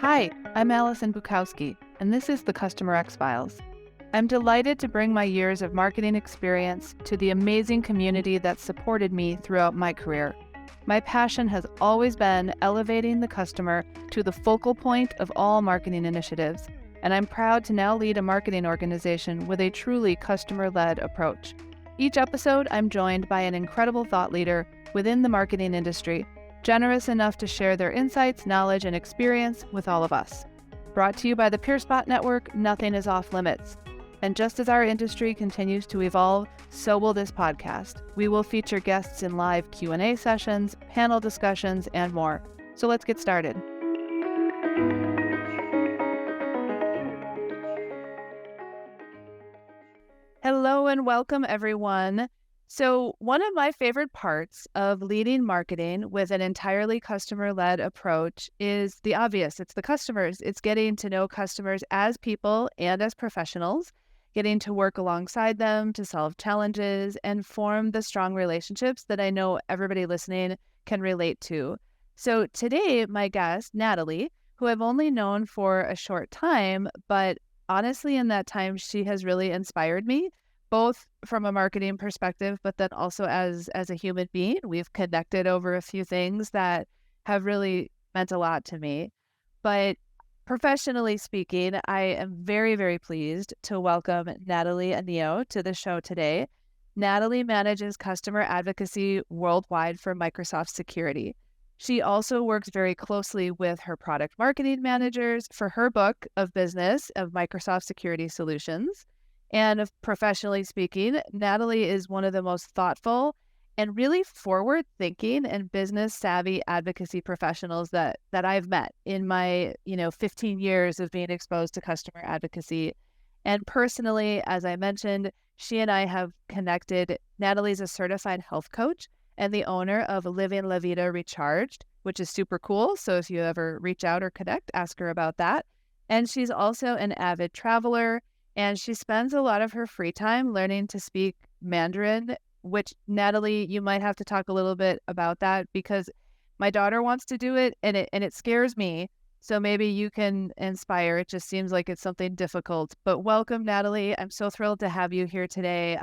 Hi, I'm Allison Bukowski, and this is the CustomerX Files. I'm delighted to bring my years of marketing experience to the amazing community that supported me throughout my career. My passion has always been elevating the customer to the focal point of all marketing initiatives, and I'm proud to now lead a marketing organization with a truly customer-led approach. Each episode, I'm joined by an incredible thought leader within the marketing industry, generous enough to share their insights, knowledge, and experience with all of us. Brought to you by the PeerSpot Network, nothing is off limits. And just as our industry continues to evolve, so will this podcast. We will feature guests in live Q&A sessions, panel discussions, and more. So let's get started. Hello and welcome, everyone. So one of my favorite parts of leading marketing with an entirely customer-led approach is the obvious. It's the customers. It's getting to know customers as people and as professionals, getting to work alongside them to solve challenges and form the strong relationships that I know everybody listening can relate to. So today, my guest, Natalie, who I've only known for a short time, but honestly, in that time, she has really inspired me, both from a marketing perspective, but then also as a human being. We've connected over a few things that have really meant a lot to me. But professionally speaking, I am very, very pleased to welcome Natalie Anio to the show today. Natalie manages customer advocacy worldwide for Microsoft Security. She also works very closely with her product marketing managers for her book of business of Microsoft Security Solutions. And professionally speaking, Natalie is one of the most thoughtful and really forward-thinking and business-savvy advocacy professionals that I've met in my 15 years of being exposed to customer advocacy. And personally, as I mentioned, she and I have connected. Natalie's a certified health coach and the owner of Living La Vida Recharged, which is super cool. So if you ever reach out or connect, ask her about that. And she's also an avid traveler, and she spends a lot of her free time learning to speak Mandarin, which, Natalie, you might have to talk a little bit about that because my daughter wants to do it and it scares me. So maybe you can inspire. It just seems like it's something difficult. But welcome, Natalie. I'm so thrilled to have you here today.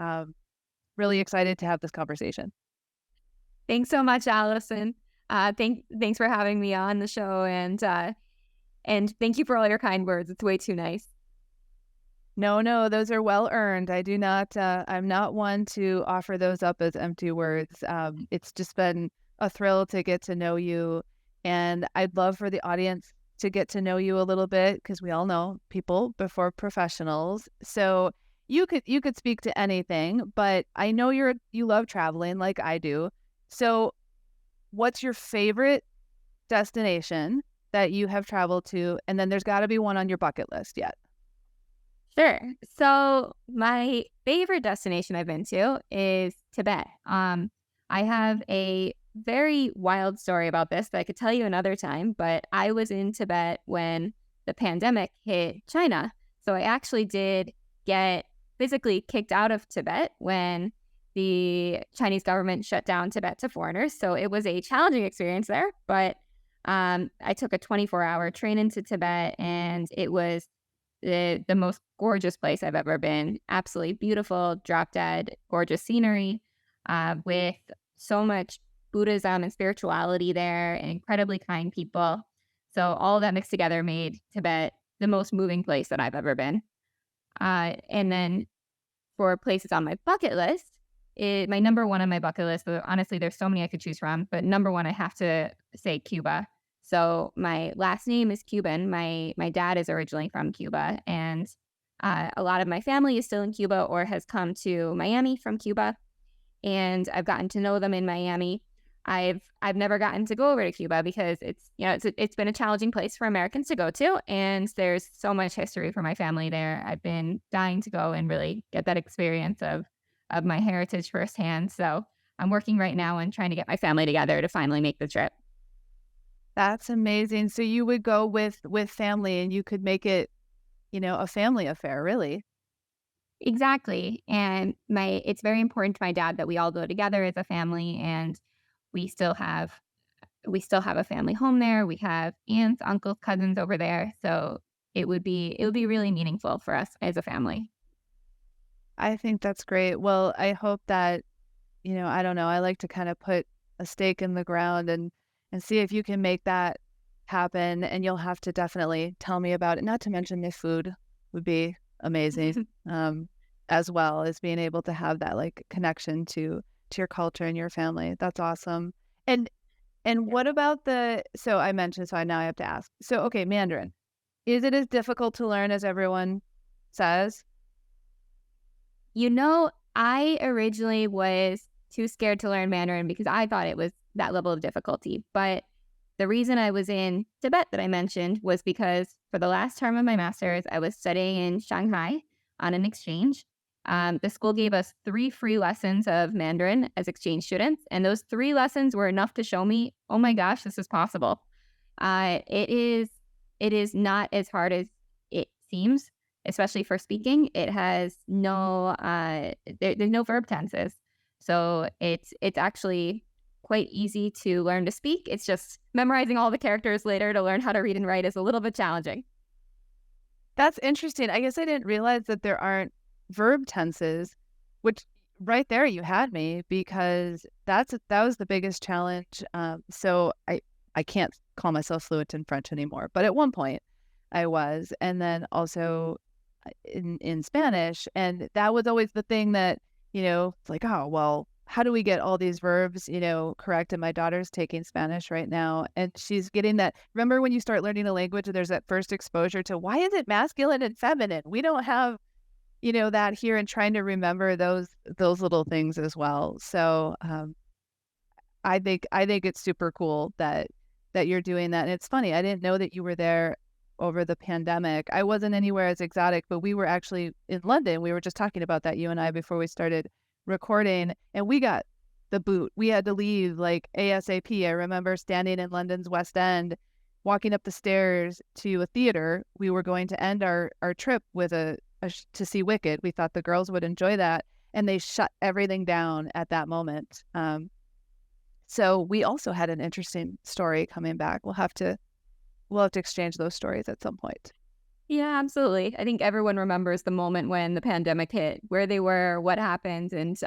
Really excited to have this conversation. Thanks so much, Allison. Thanks for having me on the show, and thank you for all your kind words. It's way too nice. No, those are well earned. I do not, I'm not one to offer those up as empty words. It's just been a thrill to get to know you. And I'd love for the audience to get to know you a little bit because we all know people before professionals. So you could speak to anything, but I know you love traveling like I do. So what's your favorite destination that you have traveled to? And then there's got to be one on your bucket list yet. Sure. So my favorite destination I've been to is Tibet. I have a very wild story about this that I could tell you another time, but I was in Tibet when the pandemic hit China. So I actually did get physically kicked out of Tibet when the Chinese government shut down Tibet to foreigners. So it was a challenging experience there, but I took a 24-hour train into Tibet, and it was the most gorgeous place I've ever been. Absolutely beautiful, drop dead, gorgeous scenery, with so much Buddhism and spirituality there, and incredibly kind people. So all of that mixed together made Tibet the most moving place that I've ever been. And then for places on my bucket list, my number one on my bucket list, but honestly, there's so many I could choose from, but number one, I have to say Cuba. So my last name is Cuban. My dad is originally from Cuba, and a lot of my family is still in Cuba or has come to Miami from Cuba, and I've gotten to know them in Miami. I've never gotten to go over to Cuba because it's been a challenging place for Americans to go to, and there's so much history for my family there. I've been dying to go and really get that experience of my heritage firsthand. So I'm working right now on trying to get my family together to finally make the trip. That's amazing. So you would go with family and you could make it, a family affair, really. Exactly. And it's very important to my dad that we all go together as a family, and we still have we still have a family home there. We have aunts, uncles, cousins over there. So it would be really meaningful for us as a family. I think that's great. Well, I hope that, I don't know, I like to kind of put a stake in the ground and see if you can make that happen, and you'll have to definitely tell me about it. Not to mention the food would be amazing, um, as well as being able to have that, like, connection to your culture and your family. That's awesome. And Yeah. what about so I mentioned, so now I have to ask. So, okay, Mandarin. Is it as difficult to learn as everyone says? You know, I originally was too scared to learn Mandarin because I thought it was that level of difficulty. But the reason I was in Tibet that I mentioned was because for the last term of my master's, I was studying in Shanghai on an exchange. The school gave us 3 free lessons of Mandarin as exchange students, and those 3 lessons were enough to show me, oh my gosh, this is possible. Uh, it is it is not as hard as it seems, especially for speaking. It has there's no verb tenses. So it's actually quite easy to learn to speak. It's just memorizing all the characters later to learn how to read and write is a little bit challenging. That's interesting. I guess I didn't realize that there aren't verb tenses, which right there you had me because that was the biggest challenge. So I can't call myself fluent in French anymore, but at one point I was, and then also in Spanish, and that was always the thing that it's like, oh well, how do we get all these verbs correct? And my daughter's taking Spanish right now, and she's getting that. Remember when you start learning a language, there's that first exposure to why is it masculine and feminine? We don't have that here, and trying to remember those little things as well. So I think it's super cool that you're doing that. And it's funny, I didn't know that you were there over the pandemic. I wasn't anywhere as exotic, but we were actually in London. We were just talking about that, you and I, before we started recording, and we got the boot. We had to leave like ASAP. I remember standing in London's West End, walking up the stairs to a theater. We were going to end our trip with to see Wicked. We thought the girls would enjoy that, and they shut everything down at that moment. So we also had an interesting story coming back. We'll have to exchange those stories at some point. Yeah, absolutely. I think everyone remembers the moment when the pandemic hit, where they were, what happened, and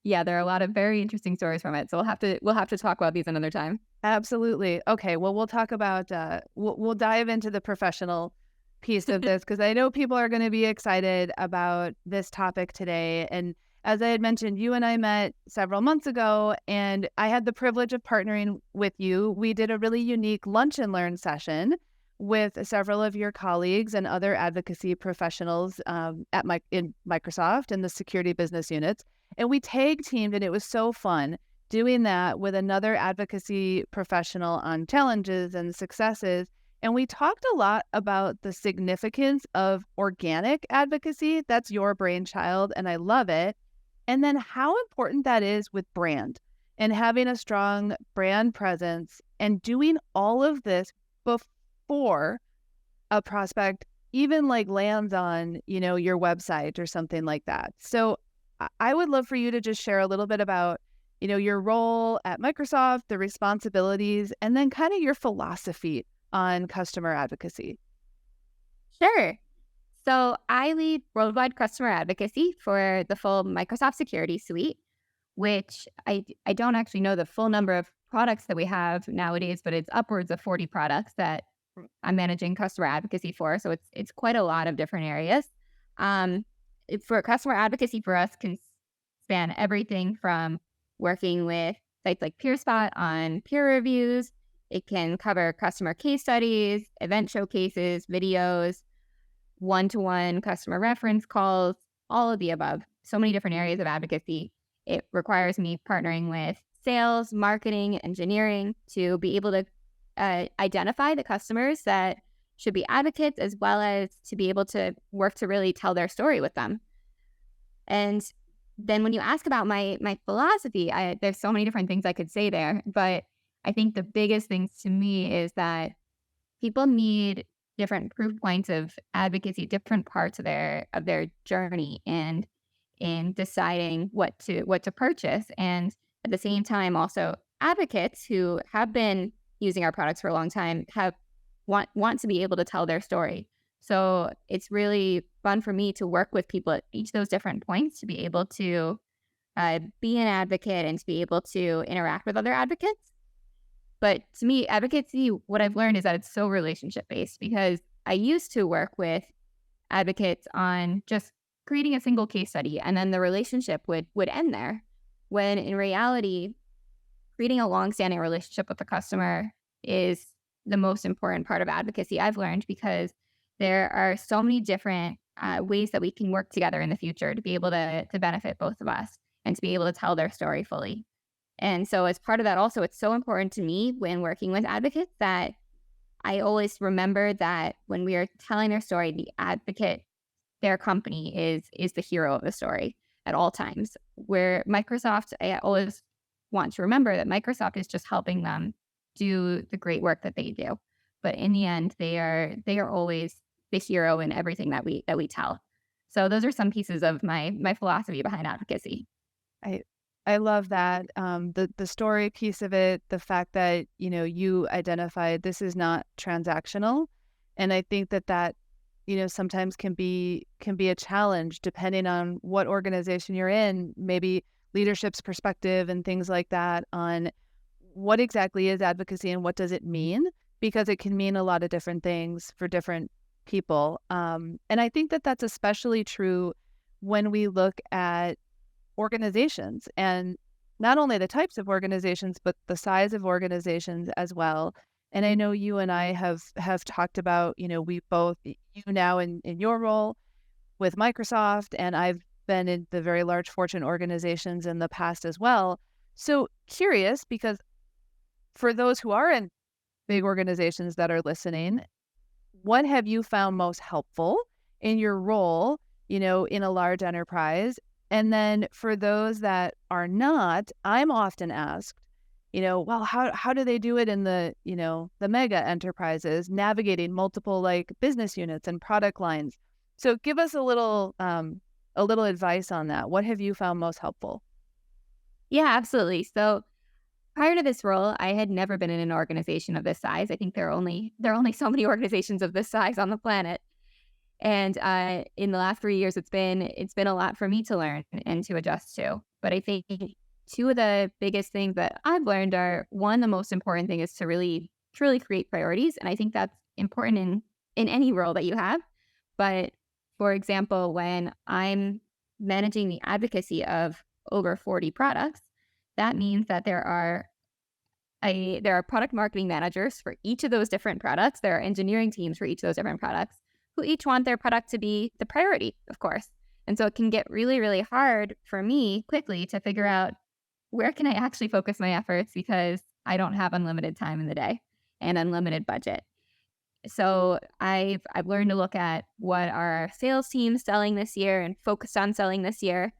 yeah, there are a lot of very interesting stories from it. So we'll have to talk about these another time. Absolutely. Okay. Well, we'll talk about we'll dive into the professional piece of this because I know people are going to be excited about this topic today. And as I had mentioned, you and I met several months ago, and I had the privilege of partnering with you. We did a really unique lunch and learn session with several of your colleagues and other advocacy professionals in Microsoft and the security business units. And we tag teamed, and it was so fun doing that with another advocacy professional on challenges and successes. And we talked a lot about the significance of organic advocacy. That's your brainchild, and I love it. And then how important that is with brand and having a strong brand presence and doing all of this before a prospect even like lands on, your website or something like that. So I would love for you to just share a little bit about, your role at Microsoft, the responsibilities, and then kind of your philosophy on customer advocacy. Sure. So I lead worldwide customer advocacy for the full Microsoft security suite, which I don't actually know the full number of products that we have nowadays, but it's upwards of 40 products that I'm managing customer advocacy for. So it's quite a lot of different areas. For customer advocacy for us can span everything from working with sites like PeerSpot on peer reviews. It can cover customer case studies, event showcases, videos, one-to-one customer reference calls, all of the above. So many different areas of advocacy. It requires me partnering with sales, marketing, engineering to be able to identify the customers that should be advocates, as well as to be able to work to really tell their story with them. And then when you ask about my philosophy, there's so many different things I could say there, but I think the biggest things to me is that people need different proof points of advocacy, different parts of their journey, and in deciding what to purchase, and at the same time also advocates who have been using our products for a long time want to be able to tell their story. So it's really fun for me to work with people at each of those different points to be able to be an advocate and to be able to interact with other advocates. But to me, advocacy, what I've learned is that it's so relationship based because I used to work with advocates on just creating a single case study and then the relationship would end there. When in reality, creating a long-standing relationship with the customer is the most important part of advocacy I've learned because there are so many different ways that we can work together in the future to be able to benefit both of us and to be able to tell their story fully. And so as part of that also, it's so important to me when working with advocates that I always remember that when we are telling their story, the advocate, their company is the hero of the story at all times. Where Microsoft, I always want to remember that Microsoft is just helping them do the great work that they do. But in the end, they are always the hero in everything that we tell. So those are some pieces of my philosophy behind advocacy. I I love that, the story piece of it, the fact that, you identified this is not transactional, and I think that, sometimes can be a challenge depending on what organization you're in, maybe leadership's perspective and things like that on what exactly is advocacy and what does it mean? Because it can mean a lot of different things for different people, and I think that that's especially true when we look at organizations and not only the types of organizations but the size of organizations as well. And I know you and I have talked about, we both, you now in your role with Microsoft, and I've been in the very large Fortune organizations in the past as well. So curious, because for those who are in big organizations that are listening, what have you found most helpful in your role, in a large enterprise? And then for those that are not, I'm often asked, well, how do they do it in the mega enterprises, navigating multiple like business units and product lines? So give us a little advice on that. What have you found most helpful? Yeah, absolutely. So prior to this role, I had never been in an organization of this size. I think there are only so many organizations of this size on the planet. And in the last 3 years, it's been a lot for me to learn and to adjust to. But I think two of the biggest things that I've learned are one, the most important thing is to really truly create priorities, and I think that's important in any role that you have. But for example, when I'm managing the advocacy of over 40 products, that means that there are product marketing managers for each of those different products. There are engineering teams for each of those different products who each want their product to be the priority, of course. And so it can get really, really hard for me quickly to figure out where can I actually focus my efforts because I don't have unlimited time in the day and unlimited budget. So I've learned to look at what our sales teams selling this year and focused on selling this year.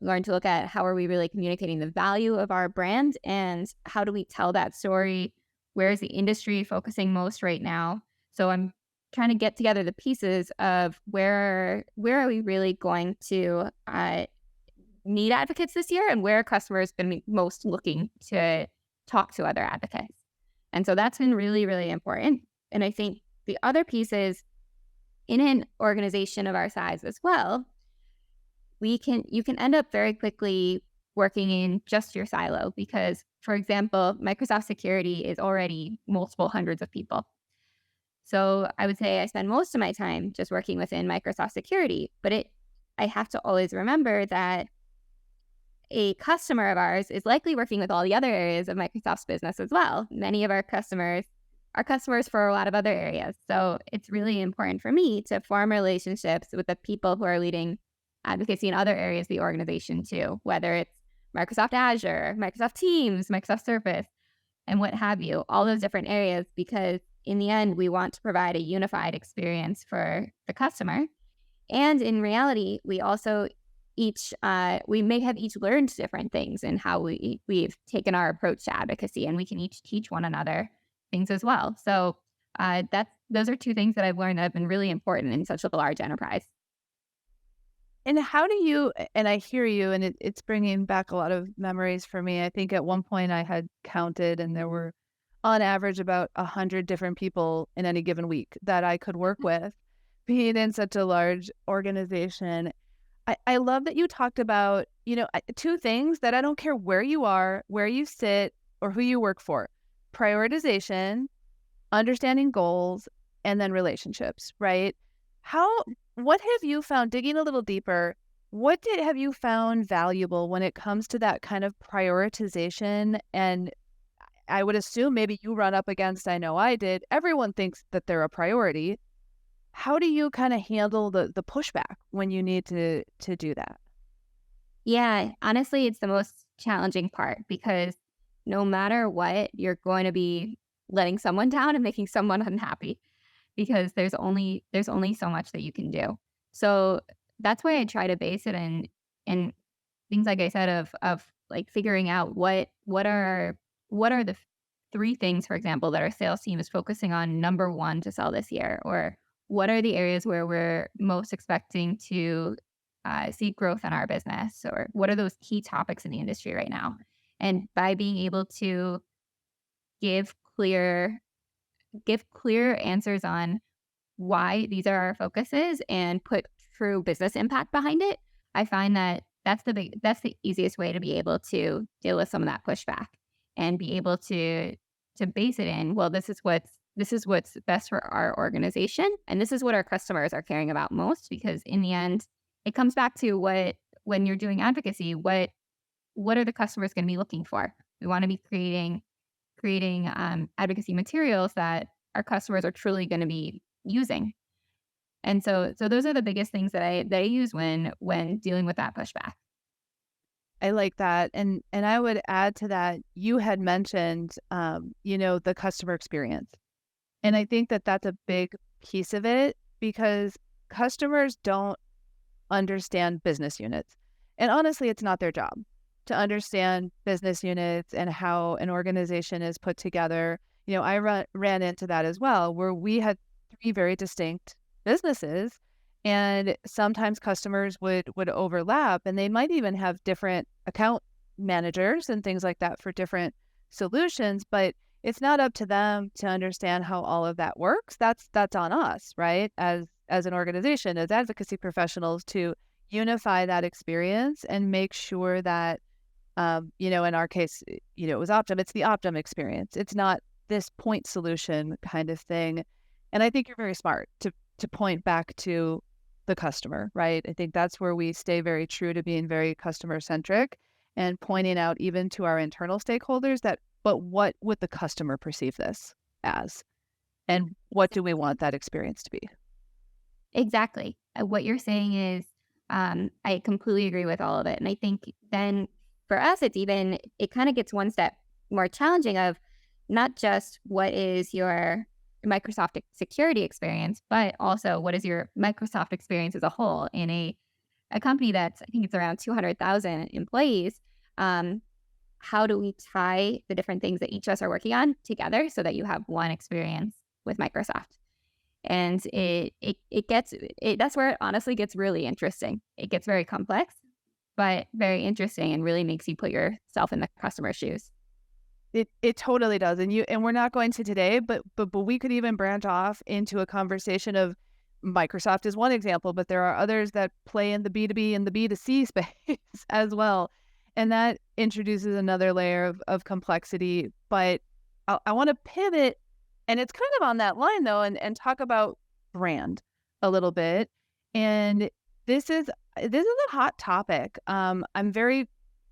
Learned to look at how are we really communicating the value of our brand and how do we tell that story? Where is the industry focusing most right now? So I'm trying to get together the pieces of where are we really going to need advocates this year and where are customers going to be most looking to talk to other advocates. And so that's been really, really important. And I think the other piece is in an organization of our size as well, you can end up very quickly working in just your silo because, for example, Microsoft Security is already multiple hundreds of people. So I would say I spend most of my time just working within Microsoft Security, but I have to always remember that a customer of ours is likely working with all the other areas of Microsoft's business as well. Many of our customers are customers for a lot of other areas. So it's really important for me to form relationships with the people who are leading advocacy in other areas of the organization too, whether it's Microsoft Azure, Microsoft Teams, Microsoft Surface, and what have you, all those different areas, because in the end, we want to provide a unified experience for the customer. And in reality, we also we may have each learned different things in how we've taken our approach to advocacy, and we can each teach one another things as well. So those are two things that I've learned that have been really important in such a large enterprise. And how do you and I hear you, and it's bringing back a lot of memories for me. I think at one point I had counted, and there were, on average, about 100 different people in any given week that I could work with, being in such a large organization. I love that you talked about, two things that I don't care where you are, where you sit, or who you work for: prioritization, understanding goals, and then relationships, right? How what have you found, digging a little deeper, have you found valuable when it comes to that kind of prioritization? And I would assume maybe you run up against, I know I did, everyone thinks that they're a priority. How do you kind of handle the pushback when you need to do that? Yeah, honestly, it's the most challenging part because no matter what, you're going to be letting someone down and making someone unhappy because there's only so much that you can do. So that's why I try to base it in things like I said of like figuring out what are the three things, for example, that our sales team is focusing on number one to sell this year, or what are the areas where we're most expecting to see growth in our business, or what are those key topics in the industry right now. And by being able to give clear give clear answers on why these are our focuses and put true business impact behind it, I find that that's the easiest way to be able to deal with some of that pushback and be able to base it in, well, this is what's best for our organization, and this is what our customers are caring about most, because in the end, it comes back to what when you're doing advocacy, what are the customers going to be looking for? We want to be creating advocacy materials that our customers are truly going to be using. And so those are the biggest things that I use when dealing with that pushback. I like that. And I would add to that, you had mentioned, the customer experience. And I think that that's a big piece of it, because customers don't understand business units. And honestly, it's not their job to understand business units and how an organization is put together. Ran into that as well, where we had three very distinct businesses, and sometimes customers would overlap, and they might even have different account managers and things like that for different solutions, but it's not up to them to understand how all of that works. That's on us, right? As an organization, as advocacy professionals, to unify that experience and make sure that, in our case, it was Optum. It's the Optum experience. It's not this point solution kind of thing. And I think you're very smart to point back to the customer, right? I think that's where we stay very true to being very customer centric and pointing out even to our internal stakeholders that, but what would the customer perceive this as? And what do we want that experience to be? Exactly. What you're saying is, I completely agree with all of it. And I think then for us, it kind of gets one step more challenging of not just what is your Microsoft security experience, but also what is your Microsoft experience as a whole in a company that's, I think it's around 200,000 employees. Um, how do we tie the different things that each of us are working on together so that you have one experience with Microsoft? And that's where it honestly gets really interesting. It gets very complex, but very interesting, and really makes you put yourself in the customer's shoes. It totally does. And we're not going to today, but we could even branch off into a conversation of, Microsoft is one example, but there are others that play in the B2B and the B2C space as well. And that introduces another layer of complexity. But I want to pivot, and it's kind of on that line though, and talk about brand a little bit. And this is a hot topic. I'm very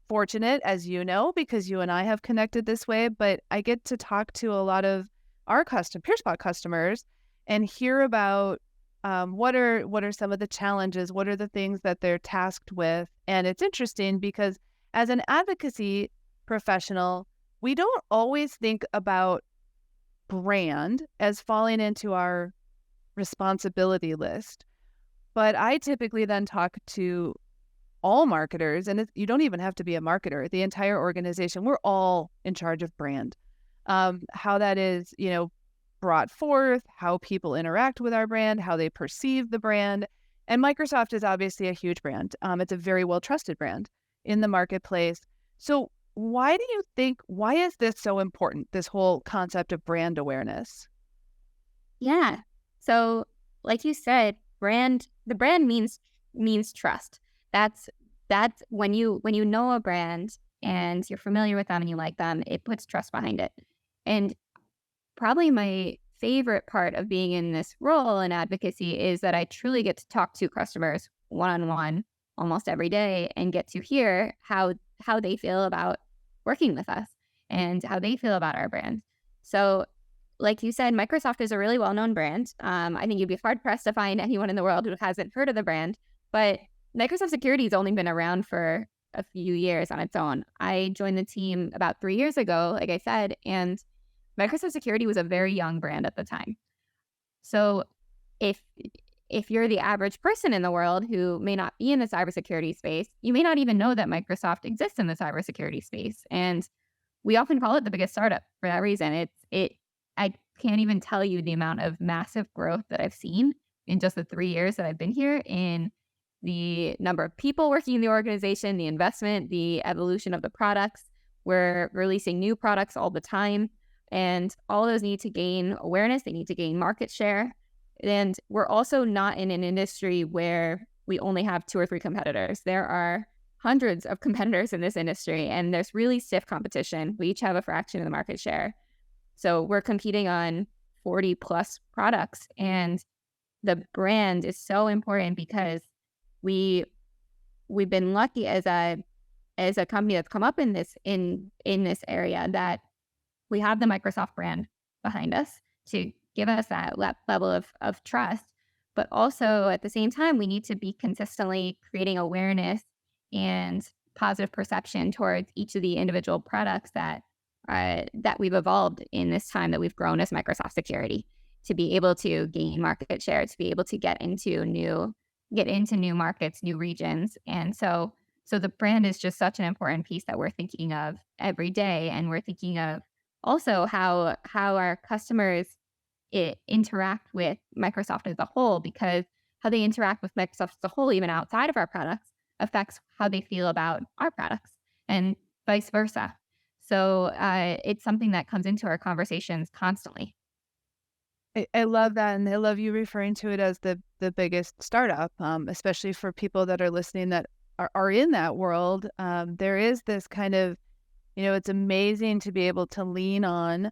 fortunate, as you know, because you and I have connected this way, but I get to talk to a lot of our PeerSpot customers and hear about, what are some of the challenges, what are the things that they're tasked with. And it's interesting because as an advocacy professional, we don't always think about brand as falling into our responsibility list. But I typically then talk to all marketers, and you don't even have to be a marketer, the entire organization. We're all in charge of brand. How that is, brought forth, how people interact with our brand, how they perceive the brand. And Microsoft is obviously a huge brand. It's a very well trusted brand in the marketplace. So, why do you think, why is this so important, this whole concept of brand awareness? Yeah. So, like you said, the brand means trust. That's that's when you know a brand and you're familiar with them and you like them, it puts trust behind it. And probably my favorite part of being in this role in advocacy is that I truly get to talk to customers one on one almost every day and get to hear how they feel about working with us and how they feel about our brand. So, like you said, Microsoft is a really well known brand. I think you'd be hard pressed to find anyone in the world who hasn't heard of the brand. But Microsoft Security has only been around for a few years on its own. I joined the team about 3 years ago, like I said, and Microsoft Security was a very young brand at the time. So if if you're the average person in the world who may not be in the cybersecurity space, you may not even know that Microsoft exists in the cybersecurity space. And we often call it the biggest startup for that reason. I can't even tell you the amount of massive growth that I've seen in just the 3 years that I've been here in the number of people working in the organization, the investment, the evolution of the products. We're releasing new products all the time. And all those need to gain awareness. They need to gain market share. And we're also not in an industry where we only have two or three competitors. There are hundreds of competitors in this industry, and there's really stiff competition. We each have a fraction of the market share. So we're competing on 40 plus products. And the brand is so important because we we've been lucky as a company that's come up in this area that we have the Microsoft brand behind us to give us that level of trust. But also at the same time, we need to be consistently creating awareness and positive perception towards each of the individual products that we've evolved in this time that we've grown as Microsoft Security to be able to gain market share, to be able to get into new markets, new regions. And so the brand is just such an important piece that we're thinking of every day. And we're thinking of also how our customers interact with Microsoft as a whole, because how they interact with Microsoft as a whole, even outside of our products, affects how they feel about our products and vice versa. So it's something that comes into our conversations constantly. I love that, and I love you referring to it as the biggest startup, especially for people that are listening that are in that world. There is this kind of, it's amazing to be able to lean on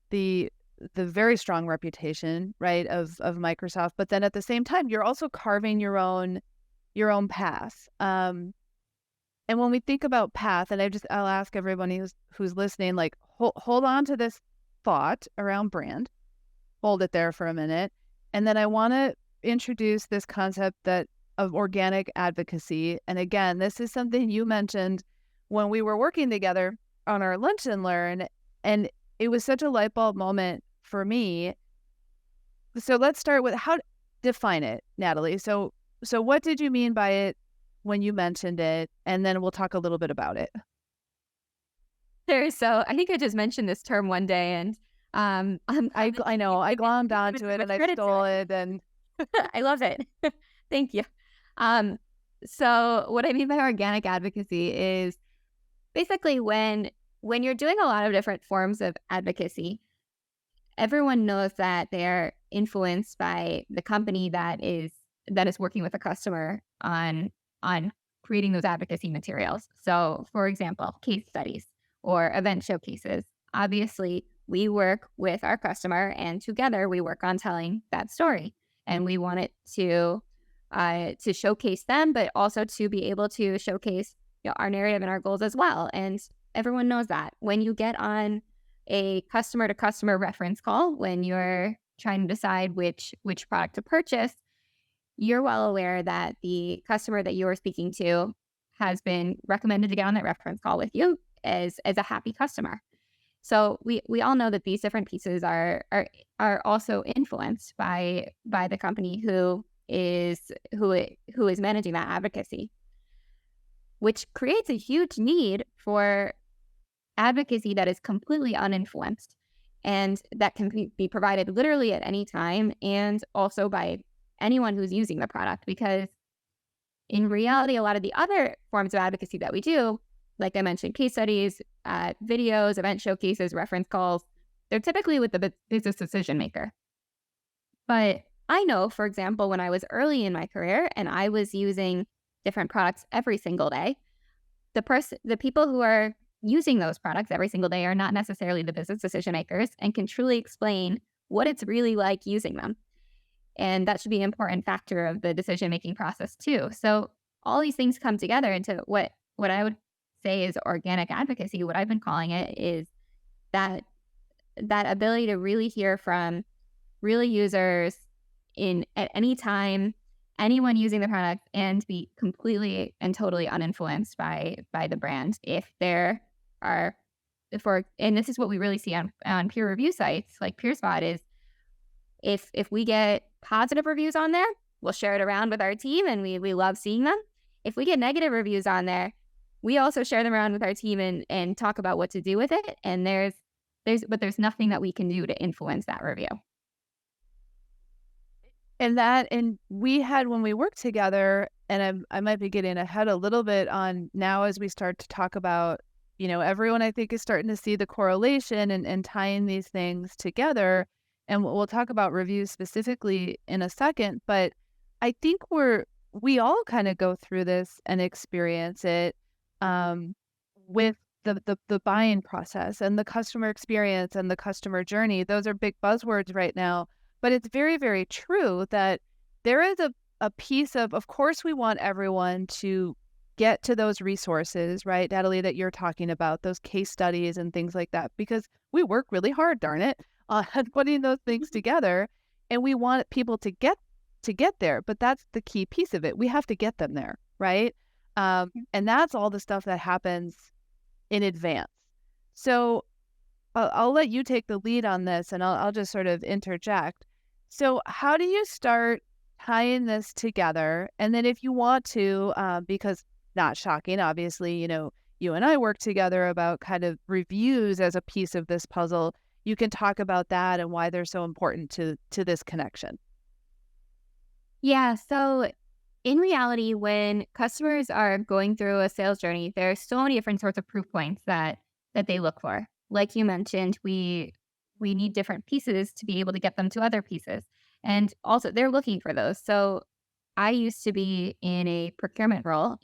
the very strong reputation, right, of Microsoft, but then at the same time, you're also carving your own path. And when we think about path, and I'll ask everybody who's listening, like hold on to this thought around brand, hold it there for a minute, and then I want to introduce this concept of organic advocacy. And again, this is something you mentioned when we were working together on our Lunch and Learn, and it was such a light bulb moment for me. So let's start with define it, Natalie. So what did you mean by it when you mentioned it? And then we'll talk a little bit about it. Sure. So I think I just mentioned this term one day, and I know I glommed onto it and I stole it, and I love it. Thank you. Um, so what I mean by organic advocacy is basically when you're doing a lot of different forms of advocacy, everyone knows that they're influenced by the company that is working with a customer on creating those advocacy materials. So, for example, case studies or event showcases. Obviously, we work with our customer, and together we work on telling that story. And we want it to showcase them, but also to be able to showcase our narrative and our goals as well. And everyone knows that when you get on a customer to customer reference call, when you're trying to decide which product to purchase, you're well aware that the customer that you're speaking to has been recommended to get on that reference call with you as a happy customer. So we all know that these different pieces are also influenced by the company who is managing that advocacy, which creates a huge need for advocacy that is completely uninfluenced and that can be provided literally at any time, and also by anyone who's using the product, because in reality, a lot of the other forms of advocacy that we do, like I mentioned, case studies, videos, event showcases, reference calls, they're typically with the business decision maker. But I know, for example, when I was early in my career and I was using different products every single day, the people who are using those products every single day are not necessarily the business decision makers and can truly explain what it's really like using them. And that should be an important factor of the decision-making process too. So all these things come together into what I would say is organic advocacy. What I've been calling it is that that ability to really hear from real users in at any time, anyone using the product, and be completely and totally uninfluenced by the brand. Are and this is what we really see on peer review sites like PeerSpot is if we get positive reviews on there, we'll share it around with our team and we love seeing them. If we get negative reviews on there, we also share them around with our team and talk about what to do with it. And there's nothing that we can do to influence that review. And we had, when we worked together, and I might be getting ahead a little bit on now as we start to talk about, everyone I think is starting to see the correlation and tying these things together. And we'll talk about reviews specifically in a second, but I think we all kind of go through this and experience it with the buying process and the customer experience and the customer journey. Those are big buzzwords right now, but it's very, very true that there is a piece of course, we want everyone to get to those resources, right, Natalie, that you're talking about, those case studies and things like that, because we work really hard, darn it, on putting those things together, and we want people to get there. But that's the key piece of it. We have to get them there, right? And that's all the stuff that happens in advance. So I'll let you take the lead on this, and I'll just sort of interject. So how do you start tying this together? And then if you want to, because not shocking, obviously, you and I work together about kind of reviews as a piece of this puzzle. You can talk about that and why they're so important to this connection. Yeah. So in reality, when customers are going through a sales journey, there are so many different sorts of proof points that they look for. Like you mentioned, we need different pieces to be able to get them to other pieces. And also they're looking for those. So I used to be in a procurement role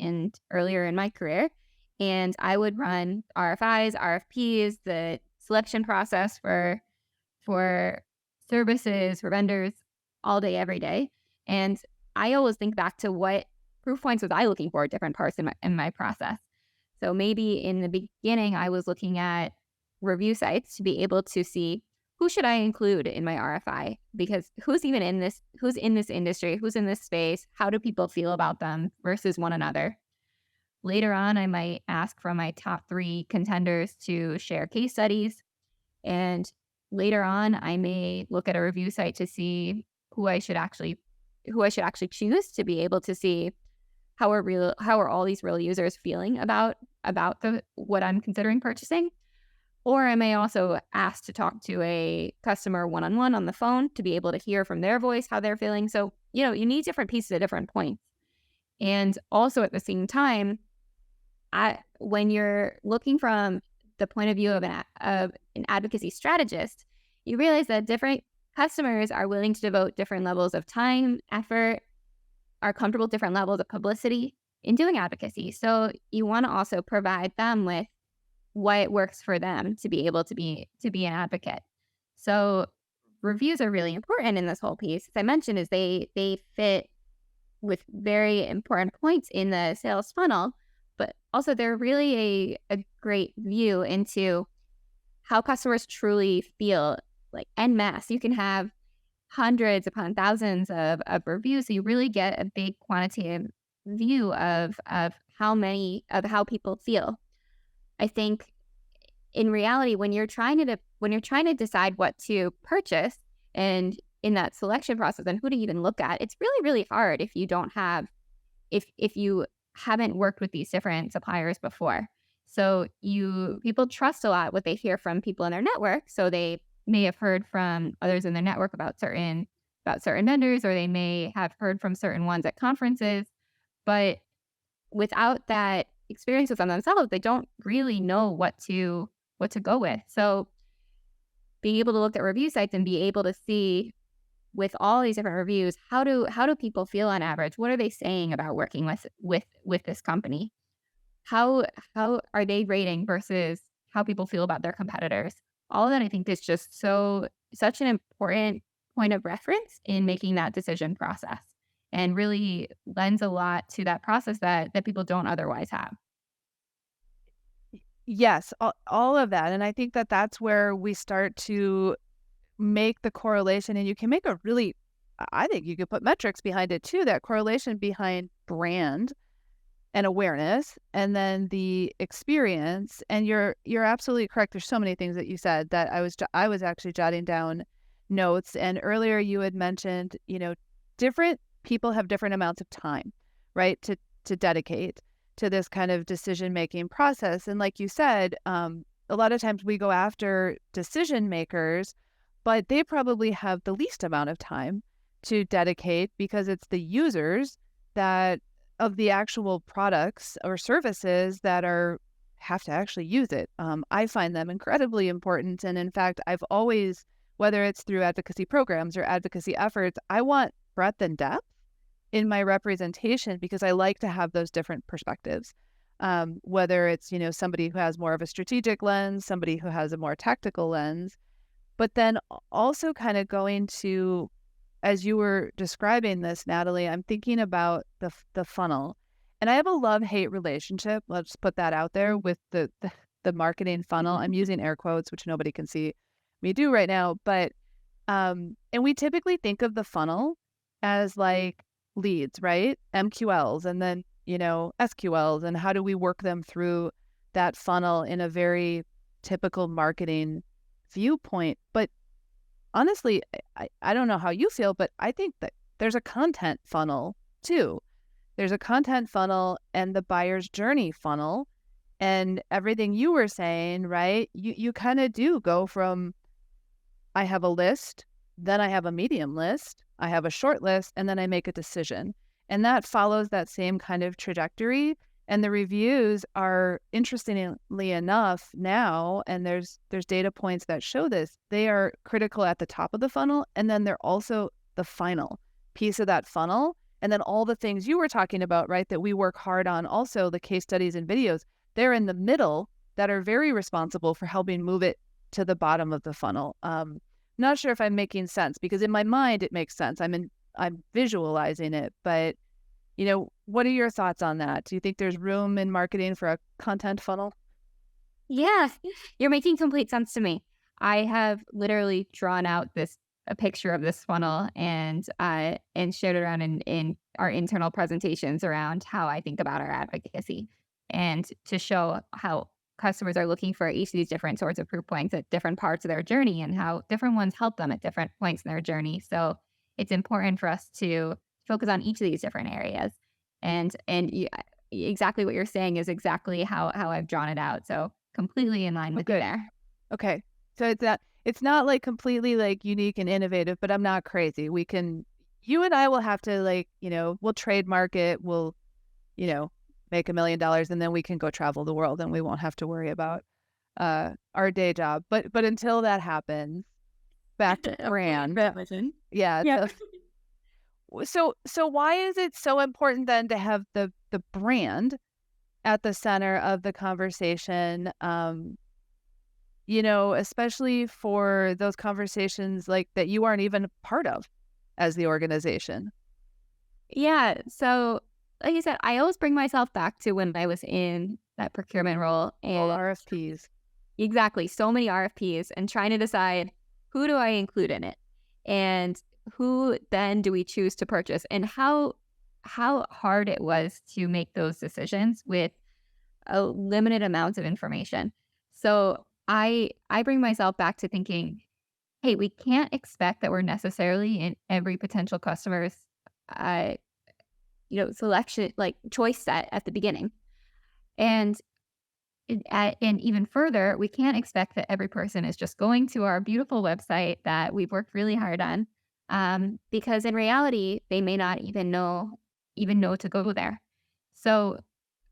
earlier in my career, and I would run RFIs, RFPs, the selection process for services, for vendors all day, every day. And I always think back to what proof points was I looking for at different parts in my process. So maybe in the beginning, I was looking at review sites to be able to see who should I include in my RFI, because who's in this industry, who's in this space, how do people feel about them versus one another. Later on, I might ask from my top 3 contenders to share case studies. And later on, I may look at a review site to see who I should actually choose to be able to see how are all these real users feeling about what I'm considering purchasing. Or I may also ask to talk to a customer one-on-one on the phone to be able to hear from their voice how they're feeling. So, you need different pieces at different points. And also at the same time, when you're looking from the point of view of an advocacy strategist, you realize that different customers are willing to devote different levels of time, effort, are comfortable with different levels of publicity in doing advocacy. So you want to also provide them with what works for them to be able to be an advocate. So reviews are really important in this whole piece. As I mentioned, is they fit with very important points in the sales funnel, but also they're really a great view into how customers truly feel, like en masse. You can have hundreds upon thousands of reviews, so you really get a big quantitative view of how people feel. I think in reality, when you're trying to decide what to purchase, and in that selection process and who to even look at, it's really, really hard if you haven't worked with these different suppliers before. So people trust a lot what they hear from people in their network. So they may have heard from others in their network about certain about certain vendors, or they may have heard from certain ones at conferences, but without that experience with them themselves, they don't really know what to go with. So being able to look at review sites and be able to see with all these different reviews, how do people feel on average? What are they saying about working with this company? How are they rating versus how people feel about their competitors? All of that I think is just such an important point of reference in making that decision process, and really lends a lot to that process that people don't otherwise have. Yes, all of that, and I think that that's where we start to make the correlation, and you can make a really I think you could put metrics behind it too, that correlation behind brand and awareness, and then the experience, and you're absolutely correct, there's so many things that you said that I was actually jotting down notes, and earlier you had mentioned, different people have different amounts of time, right, to dedicate to this kind of decision-making process, and like you said, a lot of times we go after decision makers, but they probably have the least amount of time to dedicate because it's the users that of the actual products or services that are have to actually use it. I find them incredibly important. And in fact, I've always, whether it's through advocacy programs or advocacy efforts, I want breadth and depth in my representation because I like to have those different perspectives. Whether it's, somebody who has more of a strategic lens, somebody who has a more tactical lens, but then also kind of going to, as you were describing this, Natalie, I'm thinking about the funnel, and I have a love-hate relationship. Let's put that out there with the marketing funnel. I'm using air quotes, which nobody can see me do right now, but and we typically think of the funnel as like leads, right? MQLs, and then SQLs, and how do we work them through that funnel in a very typical marketing viewpoint. But honestly, I don't know how you feel, but I think that there's a content funnel too. There's a content funnel and the buyer's journey funnel, and everything you were saying, right? You kind of do go from I have a list, then I have a medium list, I have a short list, and then I make a decision. And that follows that same kind of trajectory. And the reviews are, interestingly enough, now, and there's data points that show this, they are critical at the top of the funnel, and then they're also the final piece of that funnel. And then all the things you were talking about, right, that we work hard on, also the case studies and videos, they're in the middle that are very responsible for helping move it to the bottom of the funnel. Not sure if I'm making sense, because in my mind it makes sense. I'm visualizing it, but what are your thoughts on that? Do you think there's room in marketing for a content funnel? Yeah, you're making complete sense to me. I have literally drawn out a picture of this funnel and shared it around in our internal presentations around how I think about our advocacy, and to show how customers are looking for each of these different sorts of proof points at different parts of their journey, and how different ones help them at different points in their journey. So it's important for us to focus on each of these different areas. Exactly what you're saying is exactly how I've drawn it out. So completely in line Oh, with you good. there. Okay. So it's not like completely like unique and innovative, but I'm not crazy. You and I will have to we'll trademark it. We'll, you know, make $1 million, and then we can go travel the world and we won't have to worry about our day job. But until that happens, back to brand. Yeah. Yep. So why is it so important then to have the brand at the center of the conversation? Especially for those conversations like that you aren't even part of as the organization. Yeah. So, like I said, I always bring myself back to when I was in that procurement role, All and RFPs. exactly so many RFPs, and trying to decide who do I include in it, and who then do we choose to purchase, and how hard it was to make those decisions with a limited amount of information. So I bring myself back to thinking, hey, we can't expect that we're necessarily in every potential customer's uh, selection, like choice set at the beginning. And and even further, we can't expect that every person is just going to our beautiful website that we've worked really hard on, because in reality, they may not even know to go there. So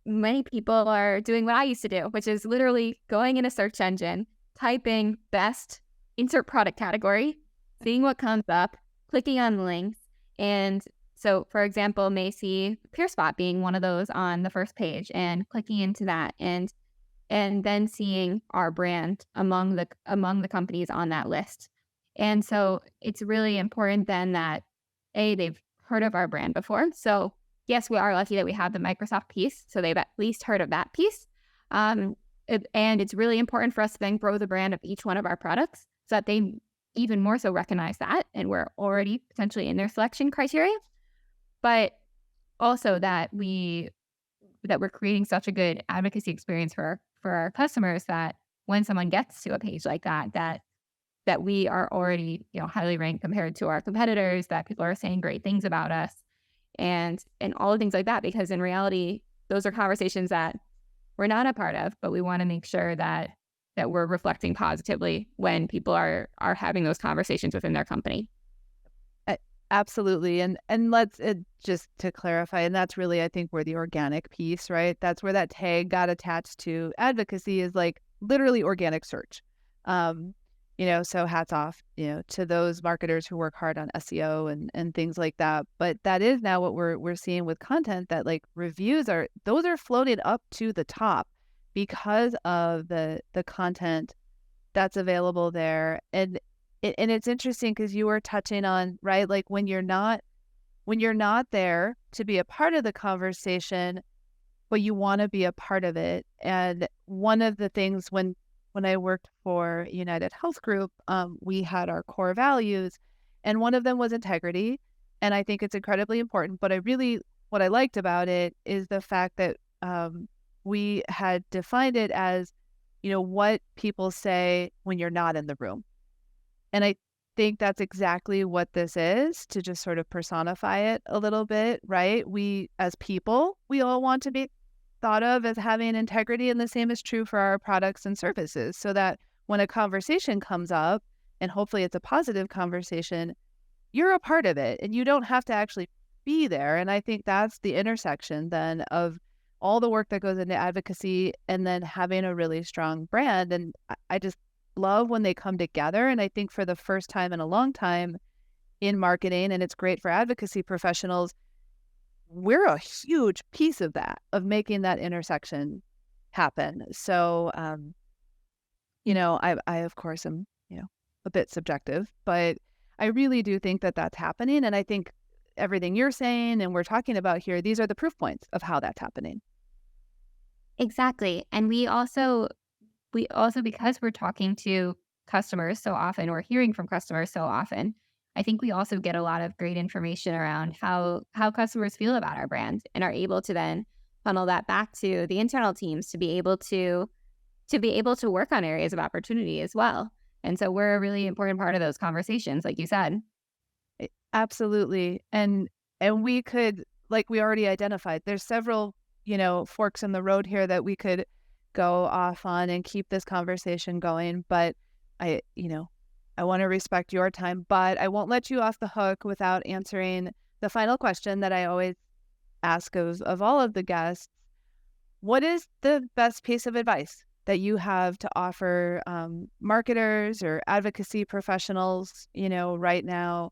many people are doing what I used to do, which is literally going in a search engine, typing best, insert product category, seeing what comes up, clicking on links. And so, for example, may see PeerSpot being one of those on the first page and clicking into that and then seeing our brand among the companies on that list. And so it's really important then that they've heard of our brand before. So yes, we are lucky that we have the Microsoft piece, so they've at least heard of that piece. And it's really important for us to then grow the brand of each one of our products so that they even more so recognize that, and we're already potentially in their selection criteria. But also that we're creating such a good advocacy experience for our customers that when someone gets to a page like that we are already, highly ranked compared to our competitors, that people are saying great things about us and all the things like that. Because in reality, those are conversations that we're not a part of, but we want to make sure that we're reflecting positively when people are having those conversations within their company. Absolutely. And let's just to clarify, and that's really, I think, where the organic piece, right? That's where that tag got attached to advocacy is like literally organic search. Um, so hats off, to those marketers who work hard on SEO and things like that. But that is now what we're seeing with content, that like reviews those are floated up to the top because of the content that's available there. And it's interesting because you were touching on, right, like when you're not there to be a part of the conversation, but you want to be a part of it. And one of the things when I worked for United Health Group, we had our core values, and one of them was integrity. And I think it's incredibly important. But what I liked about it is the fact that we had defined it as, what people say when you're not in the room. And I think that's exactly what this is, to just sort of personify it a little bit, right? We, as people, we all want to be thought of as having integrity, and the same is true for our products and services, so that when a conversation comes up, and hopefully it's a positive conversation, you're a part of it and you don't have to actually be there. And I think that's the intersection then of all the work that goes into advocacy and then having a really strong brand. And I just love when they come together. And I think for the first time in a long time in marketing, and it's great for advocacy professionals, we're a huge piece of that, of making that intersection happen. So, I of course am, a bit subjective, but I really do think that that's happening. And I think everything you're saying and we're talking about here, these are the proof points of how that's happening. Exactly. And we also, because we're talking to customers so often, or hearing from customers so often, I think we also get a lot of great information around how customers feel about our brand, and are able to then funnel that back to the internal teams to be able to work on areas of opportunity as well. And so we're a really important part of those conversations, like you said. Absolutely. And we could, like we already identified, there's several, forks in the road here that we could go off on and keep this conversation going. But I, I want to respect your time, but I won't let you off the hook without answering the final question that I always ask of all of the guests. What is the best piece of advice that you have to offer marketers or advocacy professionals, right now?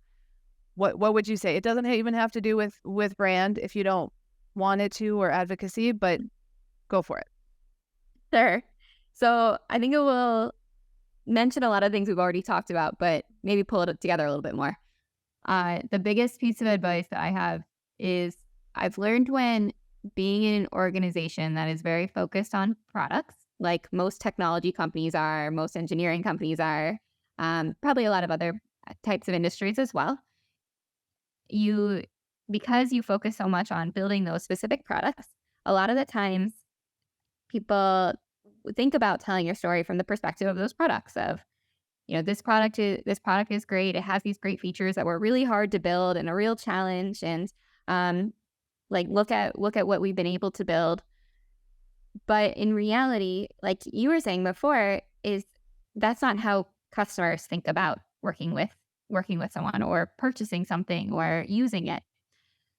What would you say? It doesn't even have to do with brand if you don't want it to, or advocacy, but go for it. Sure. So I think it will mention a lot of things we've already talked about, but maybe pull it together a little bit more. The biggest piece of advice that I have is, I've learned when being in an organization that is very focused on products, like most technology companies are, most engineering companies are, probably a lot of other types of industries as well. Because you focus so much on building those specific products, a lot of the times people think about telling your story from the perspective of those products, of, this product is great. It has these great features that were really hard to build and a real challenge. And like, look at what we've been able to build. But in reality, like you were saying before, is that's not how customers think about working with working with someone or purchasing something or using it.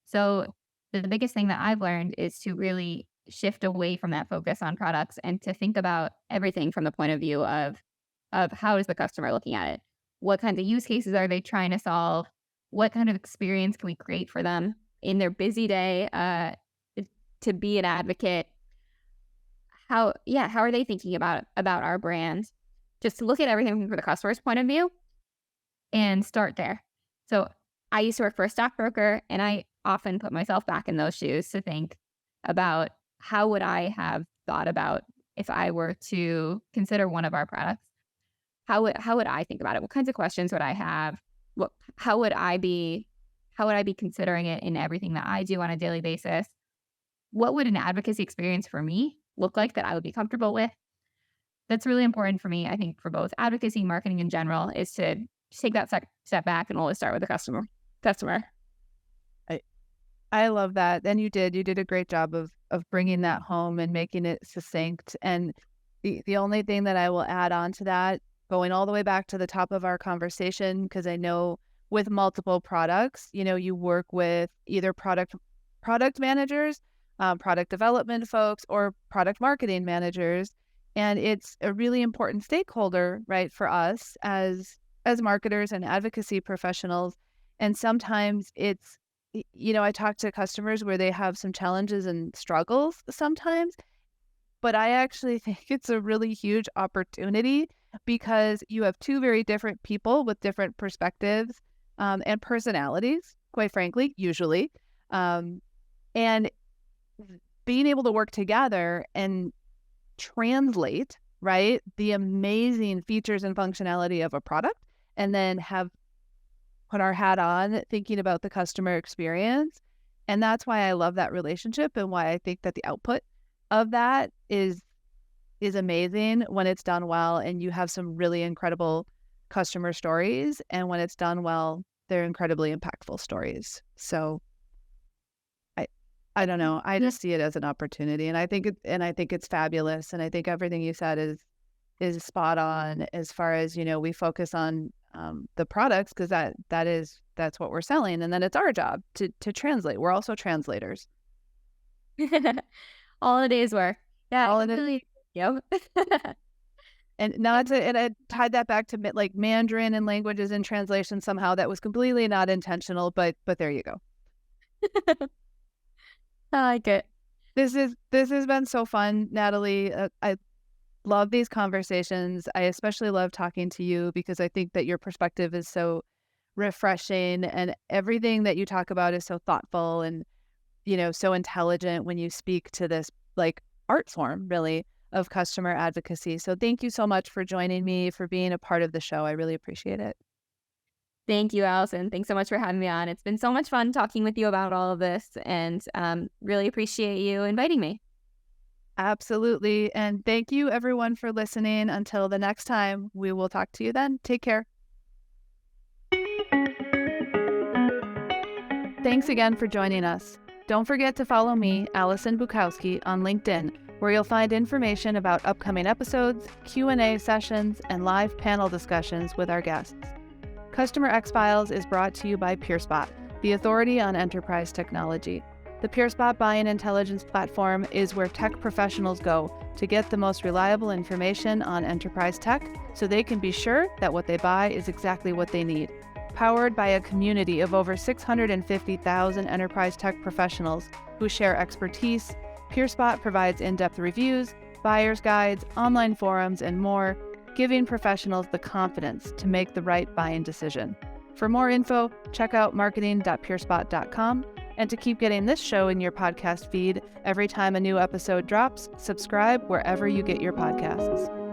So the biggest thing that I've learned is to really shift away from that focus on products and to think about everything from the point of view of how is the customer looking at it? What kinds of use cases are they trying to solve? What kind of experience can we create for them in their busy day to be an advocate? How are they thinking about our brand? Just to look at everything from the customer's point of view and start there. So I used to work for a stockbroker, and I often put myself back in those shoes to think about how would I have thought about if I were to consider one of our products. How would I think about it? What kinds of questions would I have? What how would I be considering it in everything that I do on a daily basis? What would an advocacy experience for me look like that I would be comfortable with? That's really important for me, I think, for both advocacy and marketing in general, is to take that step back and always start with the customer. I I love that. And you did a great job of bringing that home and making it succinct. And the only thing that I will add on to that, going all the way back to the top of our conversation, because I know with multiple products, you work with either product managers, product development folks, or product marketing managers. And it's a really important stakeholder, right, for us as marketers and advocacy professionals. And sometimes I talk to customers where they have some challenges and struggles sometimes, but I actually think it's a really huge opportunity because you have two very different people with different perspectives and personalities, quite frankly, usually. Um, and being able to work together and translate, right, the amazing features and functionality of a product, and then have put our hat on thinking about the customer experience. And that's why I love that relationship, and why I think that the output of that is amazing when it's done well, and you have some really incredible customer stories. And when it's done well, they're incredibly impactful stories. So I I don't know. I Yeah. just see it as an opportunity, and I think it's fabulous. And I think everything you said is spot on as far as, we focus on the products, because that's what we're selling. And then it's our job to translate. We're also translators. All a day's work. Yeah, I All in it. completely. Yep. And I tied that back to like Mandarin and languages in translation somehow. That was completely not intentional, but there you go. I like it. This has been so fun, Natalie. I love these conversations. I especially love talking to you because I think that your perspective is so refreshing, and everything that you talk about is so thoughtful and, so intelligent when you speak to this like art form, really, of customer advocacy. So thank you so much for joining me, for being a part of the show. I really appreciate it. Thank you, Allison. Thanks so much for having me on. It's been so much fun talking with you about all of this, and really appreciate you inviting me. Absolutely. And thank you everyone for listening. Until the next time, we will talk to you then. Take care. Thanks again for joining us. Don't forget to follow me, Allison Bukowski, on LinkedIn, where you'll find information about upcoming episodes, Q&A sessions, and live panel discussions with our guests. CustomerX Files is brought to you by PeerSpot, the authority on enterprise technology. The PeerSpot Buying Intelligence platform is where tech professionals go to get the most reliable information on enterprise tech, so they can be sure that what they buy is exactly what they need. Powered by a community of over 650,000 enterprise tech professionals who share expertise, PeerSpot provides in-depth reviews, buyer's guides, online forums, and more, giving professionals the confidence to make the right buying decision. For more info, check out marketing.peerspot.com. And to keep getting this show in your podcast feed every time a new episode drops, subscribe wherever you get your podcasts.